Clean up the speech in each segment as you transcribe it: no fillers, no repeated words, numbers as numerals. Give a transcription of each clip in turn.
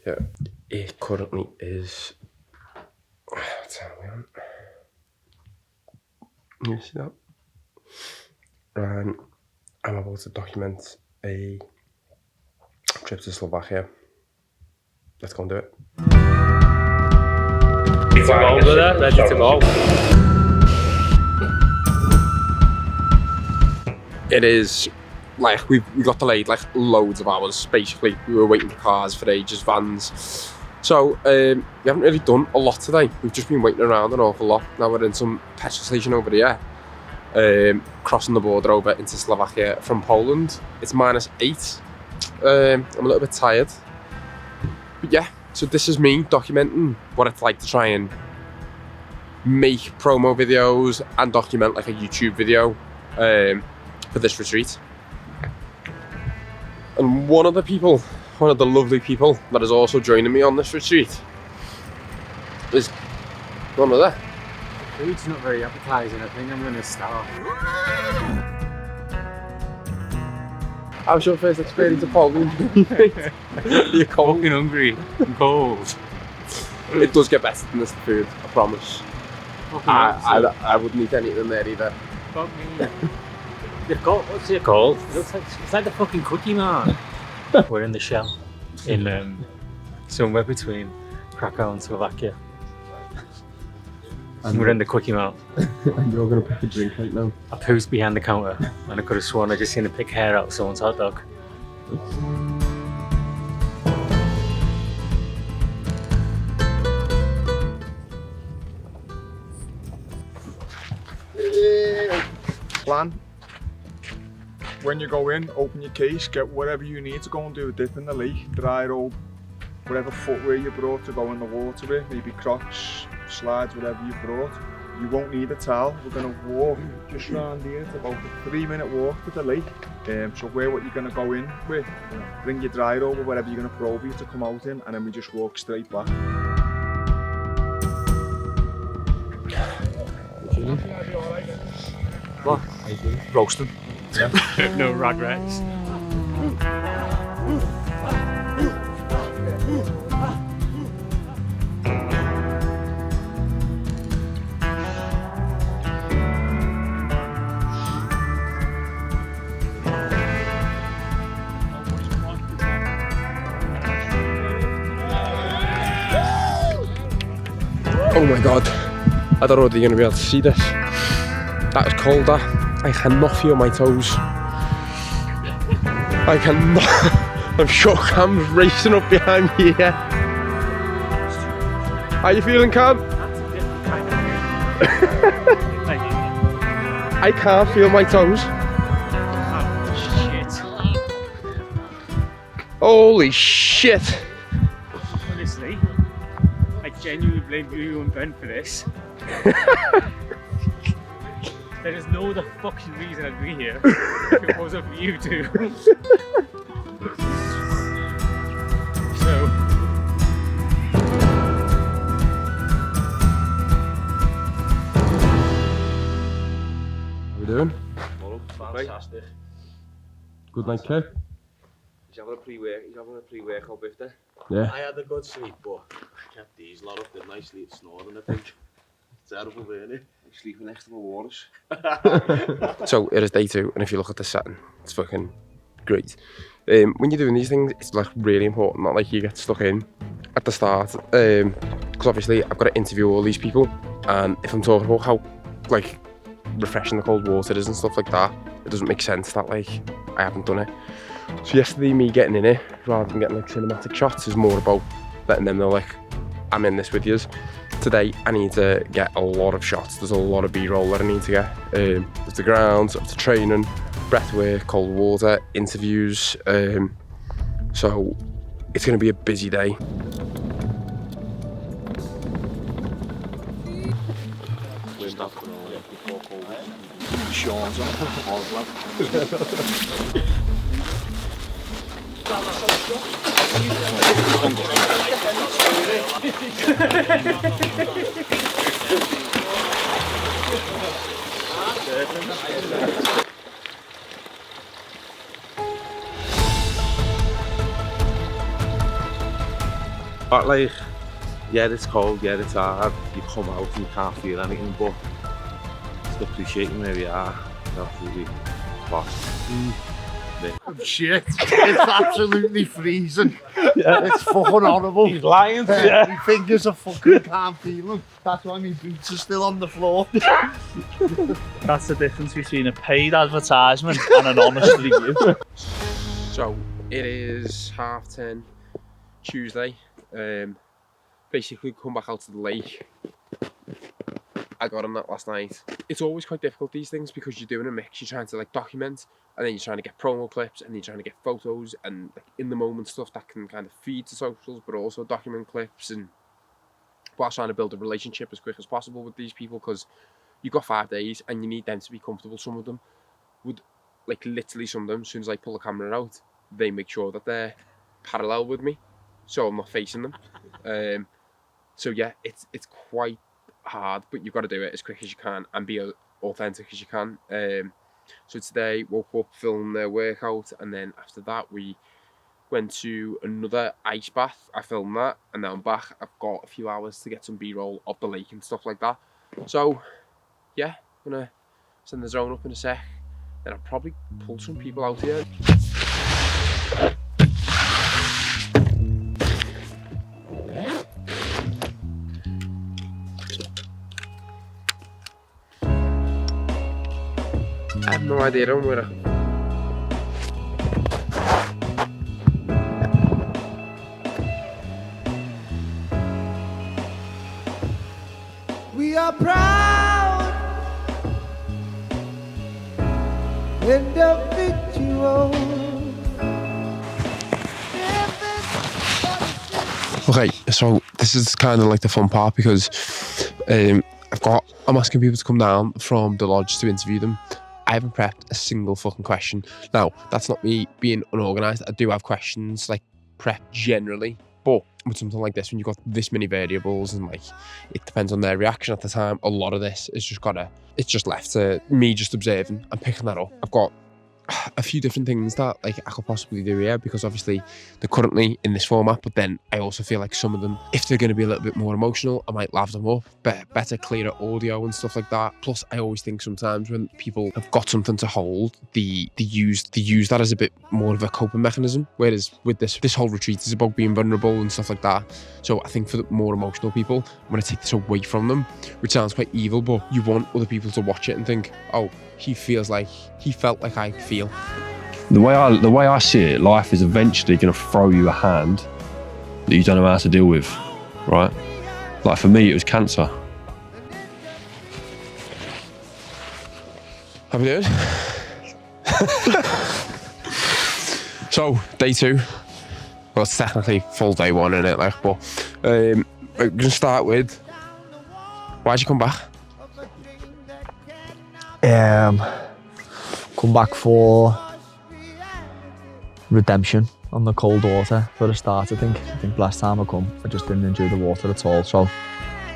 Yeah, it currently is. What time are we on? You see that? And I'm about to document a trip to Slovakia. Let's go and do it. Ready to go, brother. Ready to go. It is like we got delayed like loads of hours. Basically, we were waiting for cars for ages, vans. So we haven't really done a lot today. We've just been waiting around an awful lot. Now we're in some petrol station over here, crossing the border over into Slovakia from Poland. It's -8. I'm a little bit tired, but yeah. So this is me documenting what it's like to try and make promo videos and document like a YouTube video for this retreat. And one of the lovely people that is also joining me on this retreat is none other. Food's not very appetizing. I think I'm going to starve. How's your first experience of Poland? You're cold. Fucking hungry. I'm cold. It does get better than this food, I promise. I wouldn't eat anything there either. Fuck me. They've got, what's it called? It's like the fucking Cookie Man. We're in the shell in somewhere between Krakow and Slovakia. And we're in the Quickie Mart. And you're going to pick a drink right now. I poosed behind the counter and I could have sworn I just seen him pick hair out of someone's hot dog. Plan. When you go in, open your case, get whatever you need to go and do a dip in the lake, dry robe, whatever footwear you brought to go in the water with, maybe Crocs, slides, whatever you brought. You won't need a towel. We're going to walk just round here. It's about a 3-minute walk to the lake. So wear what you're going to go in with, bring your dry robe or whatever you're going to probe you to come out in, and then we just walk straight back. What? Roasting. Yeah. No regrets. Oh my god, I don't know whether you're going to be able to see this. That is cold, that. I cannot feel my toes. I cannot. I'm sure Cam's racing up behind me here. How you feeling, Cam? I can't feel my toes. Holy shit. Honestly, I genuinely blame you and Ben for this. There is no other fucking reason I'd be here if it wasn't for you two. So. How we doing? Fantastic. Good night, Kev? He's having a pre-workout birthday. Yeah. I had a good sleep, but I kept these lot up, didn't I? Sleep snoring, I think. Terrible, really. I'm sleeping next to my waters. So it is day 2, and if you look at the setting, it's fucking great. When you're doing these things, it's like really important that like you get stuck in at the start, because obviously I've got to interview all these people, and if I'm talking about how like refreshing the cold water is and stuff like that, it doesn't make sense that like I haven't done it. So yesterday, me getting in it rather than getting like cinematic shots is more about letting them know like I'm in this with yous. Today I need to get a lot of shots. There's a lot of B-roll that I need to get. There's the ground, there's the training, breathwork, cold water, interviews. So it's going to be a busy day. Sean's on But like, yeah, it's cold, yeah, it's hard. You come out and you can't feel anything, but it's appreciating where we are. It's absolutely boss. Shit, it's absolutely freezing. It's fucking horrible. He's lying. My fingers are fucking can't feel them. That's why my boots are still on the floor. That's the difference between a paid advertisement and an honest review. So it is 10:30 Tuesday. Basically come back out to the lake. I got on that last night. It's always quite difficult these things because you're doing a mix. You're trying to like document, and then you're trying to get promo clips, and you're trying to get photos and like in the moment stuff that can kind of feed to socials, but also document clips, and whilst trying to build a relationship as quick as possible with these people, because you've got 5 days and you need them to be comfortable. Some of them would, like literally some of them, as soon as I pull the camera out, they make sure that they're parallel with me, so I'm not facing them. So yeah, it's quite hard, but you've got to do it as quick as you can and be authentic as you can. So today, woke up, filmed their workout, and then after that we went to another ice bath. I filmed that, and now I'm back. I've got a few hours to get some B-roll of the lake and stuff like that. So yeah, I'm gonna send the drone up in a sec, then I'll probably pull some people out here. I have no idea where to. We are proud individuals. Okay, so this is kind of like the fun part because I'm asking people to come down from the lodge to interview them. I haven't prepped a single fucking question. Now, that's not me being unorganised. I do have questions, like, prep generally. But with something like this, when you've got this many variables and, like, it depends on their reaction at the time, a lot of this is it's just left to me just observing and picking that up. I've got a few different things that, like, I could possibly do here because obviously they're currently in this format, but then I also feel like some of them, if they're going to be a little bit more emotional, I might laugh them up, better, clearer audio and stuff like that. Plus, I always think sometimes when people have got something to hold, they use that as a bit more of a coping mechanism, whereas with this whole retreat is about being vulnerable and stuff like that. So I think for the more emotional people, I'm going to take this away from them, which sounds quite evil, but you want other people to watch it and think, oh, he felt like I feel. The way I see it, life is eventually going to throw you a hand that you don't know how to deal with, right? Like for me, it was cancer. How we doing? So, day 2. Well, it's technically full day 1, isn't it? Like, but we're going to start with, why'd you come back? Come back for redemption on the cold water for a start. I think last time I come, I just didn't enjoy the water at all. So I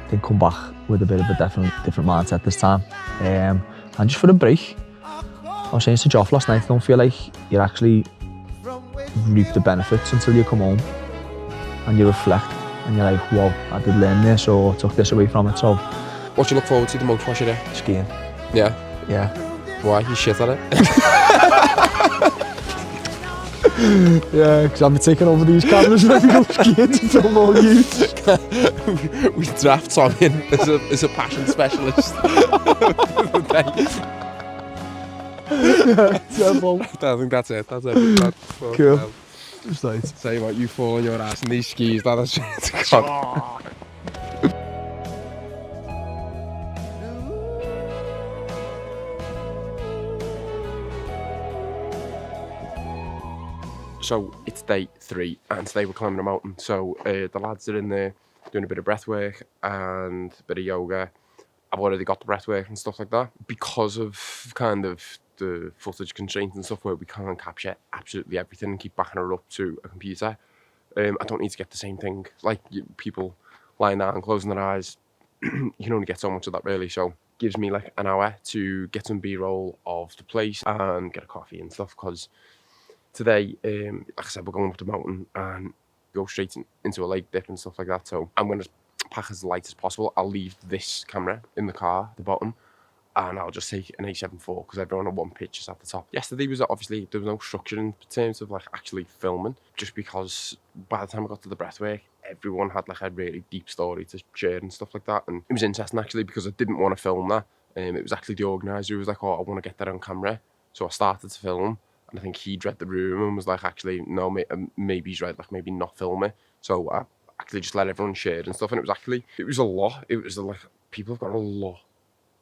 think come back with a bit of a different mindset this time. And just for a break. I was saying to Joff last night, I don't feel like you actually reap the benefits until you come home and you reflect and you're like, whoa, I did learn this or took this away from it. So what do you look forward to the most whilst you're there? Skiing. Yeah? Yeah. Why? You shit at it? Yeah, because I'm taking over these cameras when we go skiing to film all you. We draft Tom in as a passion specialist. Terrible. I think that's it. That's it. Cool. Just nice. Say what, you fall on your ass in these skis. That's God. So it's day 3 and today we're climbing a mountain. So the lads are in there doing a bit of breath work and a bit of yoga. I've already got the breath work and stuff like that because of kind of the footage constraints and stuff where we can't capture absolutely everything and keep backing it up to a computer. I don't need to get the same thing. Like people lying down and closing their eyes, you can only get so much of that really. So it gives me like an hour to get some B-roll of the place and get a coffee and stuff because today, like I said, we're going up the mountain and go straight into a lake dip and stuff like that. So I'm going to pack as light as possible. I'll leave this camera in the car at the bottom, and I'll just take an A7 IV because everyone on one pitch is at the top. Yesterday was obviously, there was no structure in terms of like actually filming, just because by the time I got to the breathwork, everyone had like a really deep story to share and stuff like that. And it was interesting actually because I didn't want to film that. It was actually the organiser who was like, oh, I want to get that on camera. So I started to film, and I think he'd read the room and was like, actually, no, maybe he's right, like maybe not film it. So I actually just let everyone share and stuff, and it was a lot. It was like, people have got a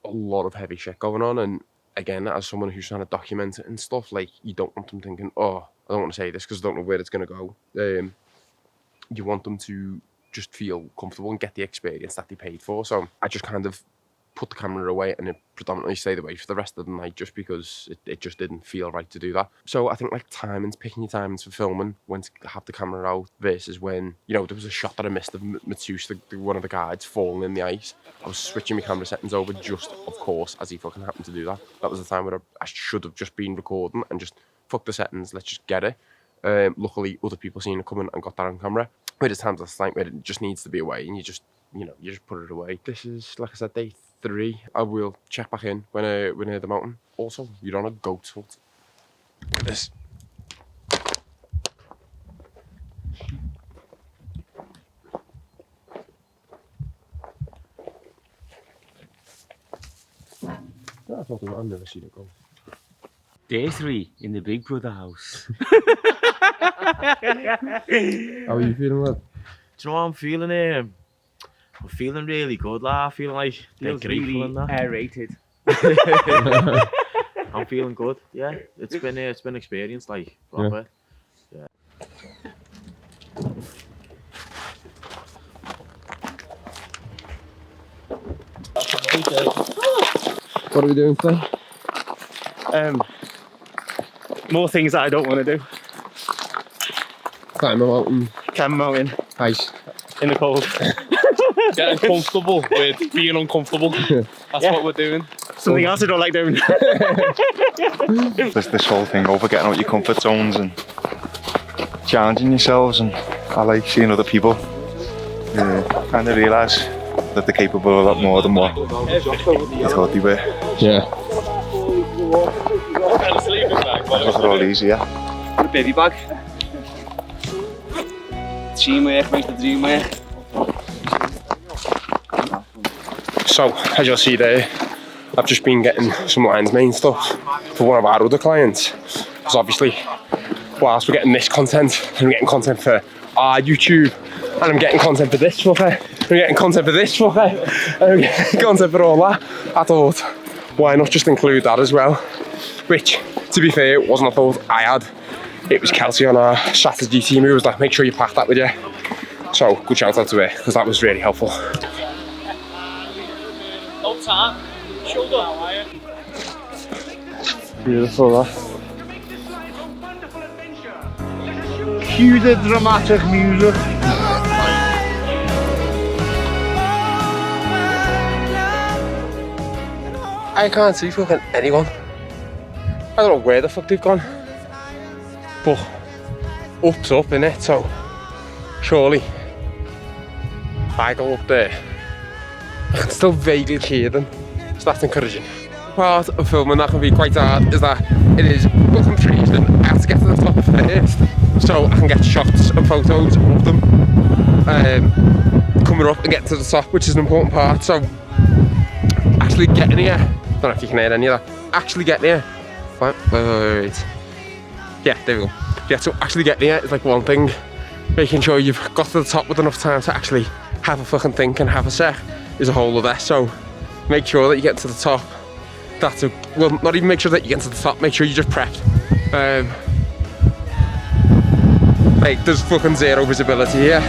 lot of heavy shit going on, and again, as someone who's trying to document it and stuff, like, you don't want them thinking, oh, I don't want to say this because I don't know where it's going to go. You want them to just feel comfortable and get the experience that they paid for. So I just kind of put the camera away and it predominantly stayed away for the rest of the night, just because it just didn't feel right to do that. So I think like timings, picking your timings for filming, when to have the camera out versus when, you know, there was a shot that I missed of Matus, one of the guides, falling in the ice. I was switching my camera settings over just, of course, as he fucking happened to do that. That was the time where I should have just been recording and just fuck the settings, let's just get it. Luckily, other people seen it coming and got that on camera. But there's times that's like where it just needs to be away, and you just put it away. This is, like I said, day 3. I will check back in when we're near the mountain. Also, you're on a goat hunt. Look at this. I thought I've never seen it go. Day 3 in the Big Brother house. How are you feeling, lad? Do you know what I'm feeling? I'm feeling really good, lad. I feel like Feels grateful really and that. aerated. I'm feeling good. Yeah, it's been experience, like, proper. Yeah. What are we doing today? More things that I don't want to do. Climb a mountain. Climb a mountain Ice. in the cold. Getting comfortable with being uncomfortable. That's what we're doing. Something else I don't like doing. There's this whole thing over getting out your comfort zones and challenging yourselves, and I like seeing other people kind of realise that they're capable of a lot more than what they thought they were. Yeah. It's all easy, yeah. The baby bag. Teamwork makes the dream work. So, as you'll see there, I've just been getting some lion's mane stuff for one of our other clients. Because obviously, whilst we're getting this content, I'm getting content for our YouTube, and I'm getting content for this fucker, I'm getting content for this fucker, and I'm getting content for all that. I thought, why not just include that as well? Which, to be fair, it wasn't a thought I had. It was Kelsey on our strategy team who was like, make sure you pack that with you. So, good shout out to her, because that was really helpful. Beautiful, that. Cue the dramatic music. I can't see fucking anyone. I don't know where the fuck they've gone. But up's up, innit? So surely if I go up there, I can still vaguely hear them. So that's encouraging. Part of filming that can be quite hard is that it is fucking freezing. I have to get to the top first so I can get shots and photos of them coming up and getting to the top, which is an important part. So actually getting here, I don't know if you can hear any of that, actually getting here, right. Yeah, there we go. Yeah, so actually getting here is like one thing. Making sure you've got to the top with enough time to actually have a fucking think and have a sec is a whole other. So make sure that you get to the top. That's a, well, not even make sure that you get to the top, make sure you just prepped. Like, there's fucking zero visibility here.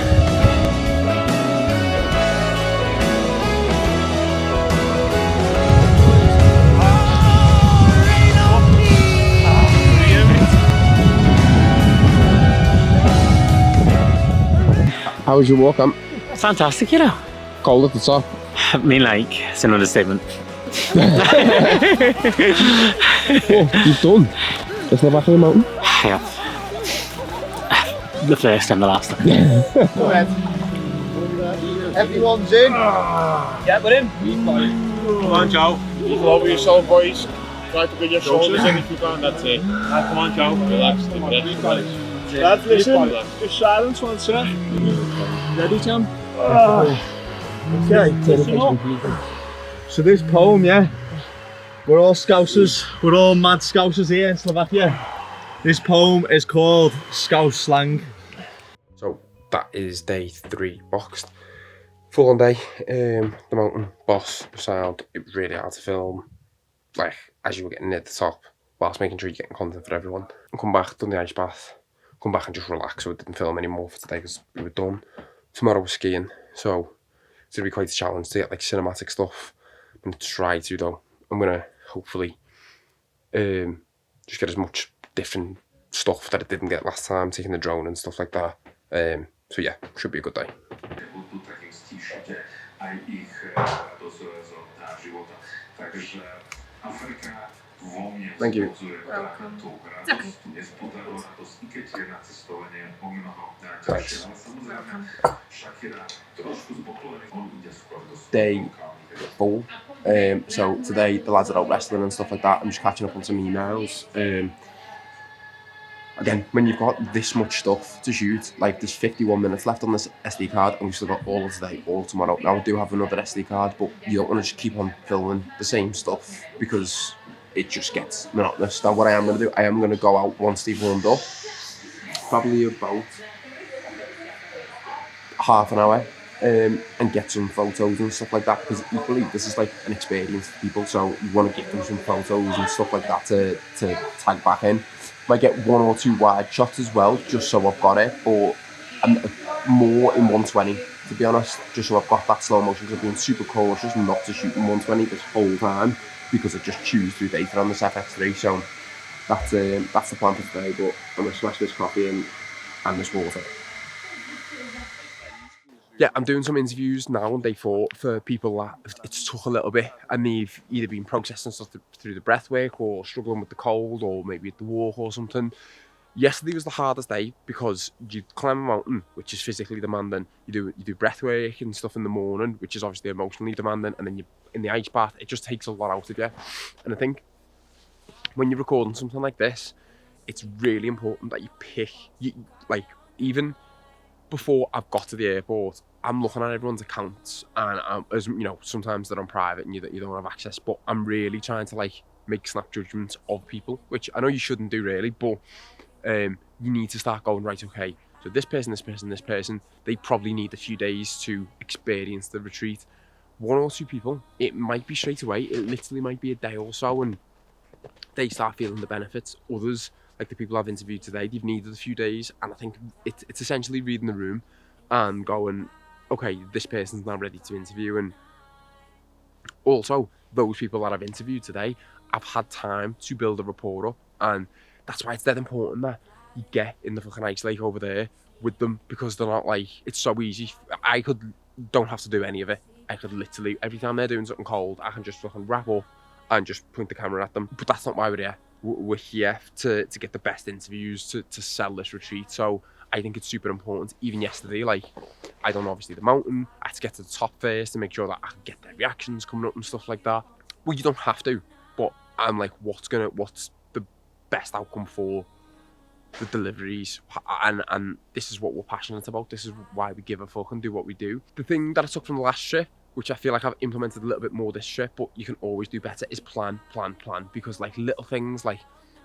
How was your walk? Fantastic, you know. Cold at the top. I mean, like, it's an understatement. Oh, you've done. It's the back of the mountain. Yeah. The first and the last. Go ahead. Everyone's in. Yeah, we're in. Come on, Joe. Equal over yourself, boys. Try to get your shoulders in if you can, that's it. Come on, Joe. Relax. Lads, listen, just silence 1 sec. Ready, John? Okay. So this poem, yeah, we're all Scousers, we're all mad Scousers here in Slovakia. This poem is called Scouse Slang. So that is day 3 boxed. Full on day. The mountain, boss, sound. It was really hard to film. Like as you were getting near the top, whilst making sure you're getting content for everyone. Come back, done the ice bath. Come back and just relax. So we didn't film anymore for today because we were done. Tomorrow we're skiing, so it's gonna be quite a challenge to get like cinematic stuff. I'm gonna try to though. I'm gonna hopefully just get as much different stuff that I didn't get last time, taking the drone and stuff like that. So yeah, should be a good day. Thank you. Welcome. It's okay. Thanks. Welcome. Day 4. So today the lads are out wrestling and stuff like that. I'm just catching up on some emails. Again, when you've got this much stuff to shoot, like there's 51 minutes left on this SD card and we've still got all of today, all tomorrow. Now I do have another SD card, but you don't want to just keep on filming the same stuff because it just gets monotonous. Now what I am going to do, I am going to go out once they've warmed up, probably about half an hour, and get some photos and stuff like that, because equally this is like an experience for people, so you want to give them some photos and stuff like that to tag back in. Might get 1 or 2 wide shots as well, just so I've got it, or more in 120 to be honest, just so I've got that slow motion, because I've been super cautious not to shoot in 120 this whole time because I just choose through data on this FX3. So that's the plan for today, but I'm going to smash this coffee and this water. Yeah, I'm doing some interviews now on day 4 for people that it's took a little bit and they've either been processing stuff through the breath work or struggling with the cold or maybe at the walk or something. Yesterday was the hardest day because you climb a mountain, which is physically demanding. You do breath work and stuff in the morning, which is obviously emotionally demanding, and then you in the ice bath, it just takes a lot out of you. And I think when you're recording something like this, it's really important that you pick, like even before I've got to the airport, I'm looking at everyone's accounts, and as you know, sometimes they're on private and you don't have access, but I'm really trying to like make snap judgments of people, which I know you shouldn't do really, but you need to start going, right, okay, so this person, they probably need a few days to experience the retreat. 1 or 2 people, it might be straight away, it literally might be a day or so and they start feeling the benefits. Others, like the people I've interviewed today, they've needed a few days, and I think it's essentially reading the room and going, okay, this person's now ready to interview. And also, those people that I've interviewed today, I've had time to build a rapport up, and that's why it's dead important that you get in the fucking ice lake over there with them, because they're not like, it's so easy. Don't have to do any of it. I could literally, every time they're doing something cold, I can just fucking wrap up and just point the camera at them. But that's not why we're here. We're here to get the best interviews, to sell this retreat. So I think it's super important. Even yesterday, like, I done obviously the mountain, I had to get to the top first to make sure that I could get their reactions coming up and stuff like that. Well, you don't have to, but I'm like, what's the best outcome for the deliveries? And this is what we're passionate about. This is why we give a fuck and do what we do. The thing that I took from the last trip, which I feel like I've implemented a little bit more this trip, but you can always do better, is plan. Because like little things, like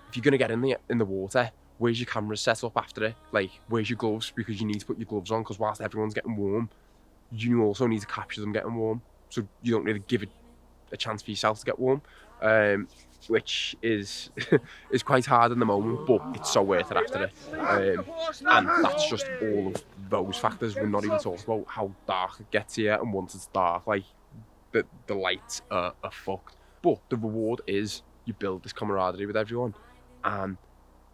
if you're gonna get in the water, where's your camera set up after it? Like, where's your gloves? Because you need to put your gloves on, because whilst everyone's getting warm, you also need to capture them getting warm. So you don't really give it a chance for yourself to get warm, which is is quite hard in the moment, but it's so worth it after it. And that's just all of those factors. We're not even talking about how dark it gets here, and once it's dark, like the lights are fucked. But the reward is you build this camaraderie with everyone, and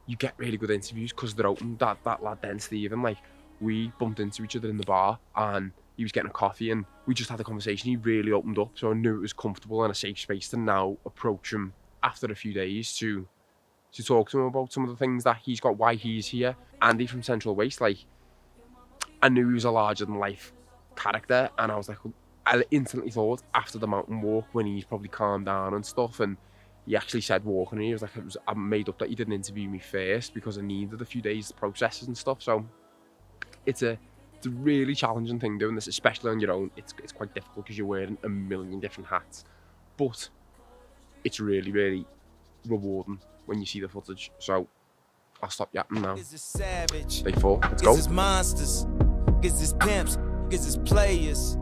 you get really good interviews because they're open. That lad then, Stephen, like, we bumped into each other in the bar and he was getting a coffee and we just had a conversation. He really opened up, so I knew it was comfortable and a safe space to now approach him after a few days to to talk to him about some of the things that he's got, why he's here. Andy from Central Waste, like, I knew he was a larger than life character, and I was like, I instantly thought after the mountain walk when he's probably calmed down and stuff, and he actually said walking, and he was like, I made up that he didn't interview me first because I needed a few days to process and stuff. So it's a really challenging thing doing this, especially on your own. It's quite difficult because you're wearing a million different hats, but it's really, really rewarding when you see the footage. So I'll stop yapping now. Day 4, let's go. Is this monsters? Is this pimps? Is this players?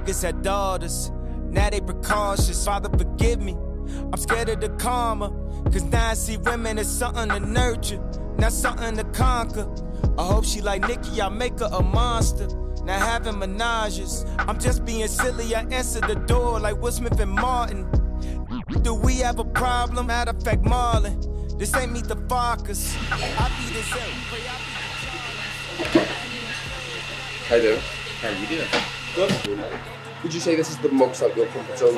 Is that daughters? Now they precautious. Father, forgive me. I'm scared of the karma. Cause now I see women as something to nurture, not something to conquer. I hope she like Nikki, I make her a monster. Now having menages. I'm just being silly, I answer the door like Will Smith and Martin. Do we have a problem? Matter of fact, Marlon, this ain't Meet the Fockers. I be this How you doing? How you doing? Good. Would you say this is the most like your comfort zone?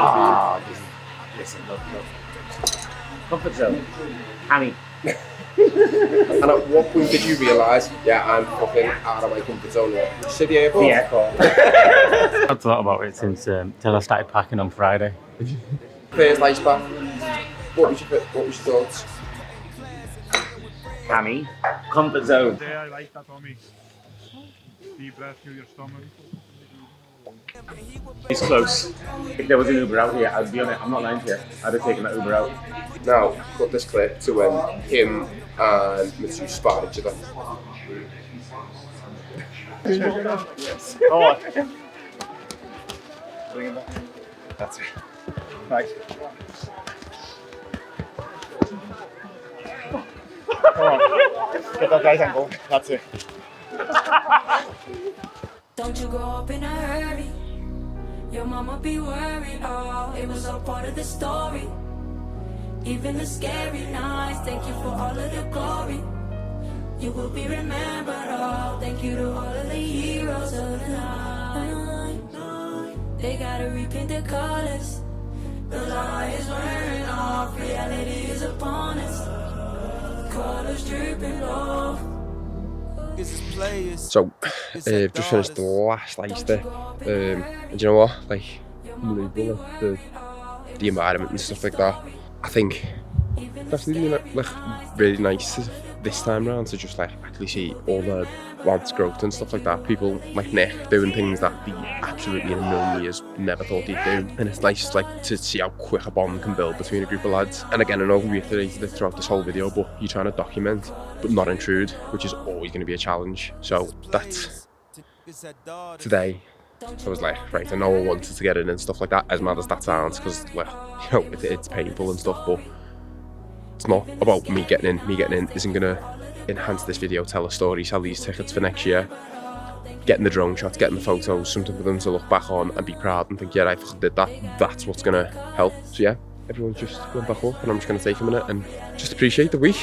Listen, look. Comfort zone. Hammy. And at what point did you realise, yeah, I'm fucking out of my comfort zone here? Did you say the airport? The airport. I've thought about it since till I started packing on Friday. First ice bath. What was your thoughts? Hammy. Comfort zone. Yeah, I like that, Tommy. Deep breath through your stomach. It's close. If there was an Uber out here, I'd be on it. I'm not lying to you. I'd have taken that Uber out. Now, cut this clip to when him and Mitsu spar each other. Yes. Go on. Bring it back. That's it. Right. Come on. Get that right angle. That's it. Don't you grow up in a hurry. Your mama be worried. Oh, it was all part of the story. Even the scary nights, thank you for all of the glory. You will be remembered. Oh, thank you to all of the heroes of the night. They gotta repaint the colors. The light is wearing off. Reality is upon us. Colors dripping off. So, I've just finished the last ice there. And you know what? Like, unbelievable, the environment and stuff like that. I think that's really really nice this time round to just like actually see all the lads' growth and stuff like that. People like Nick doing things that he absolutely in a million years never thought he'd do. And it's nice like to see how quick a bond can build between a group of lads. And again, I know we reiterated it throughout this whole video, but you're trying to document but not intrude, which is always going to be a challenge. So that's today. I was like, right, I know I wanted to get in and stuff like that, as mad as that sounds, because, well, you know, it's painful and stuff, but it's not about me getting in. Me getting in isn't going to enhance this video, tell a story, sell these tickets for next year, getting the drone shots, getting the photos, something for them to look back on and be proud and think, yeah, I fucking did that. That's what's going to help. So yeah, everyone's just going back up, and I'm just going to take a minute and just appreciate the week.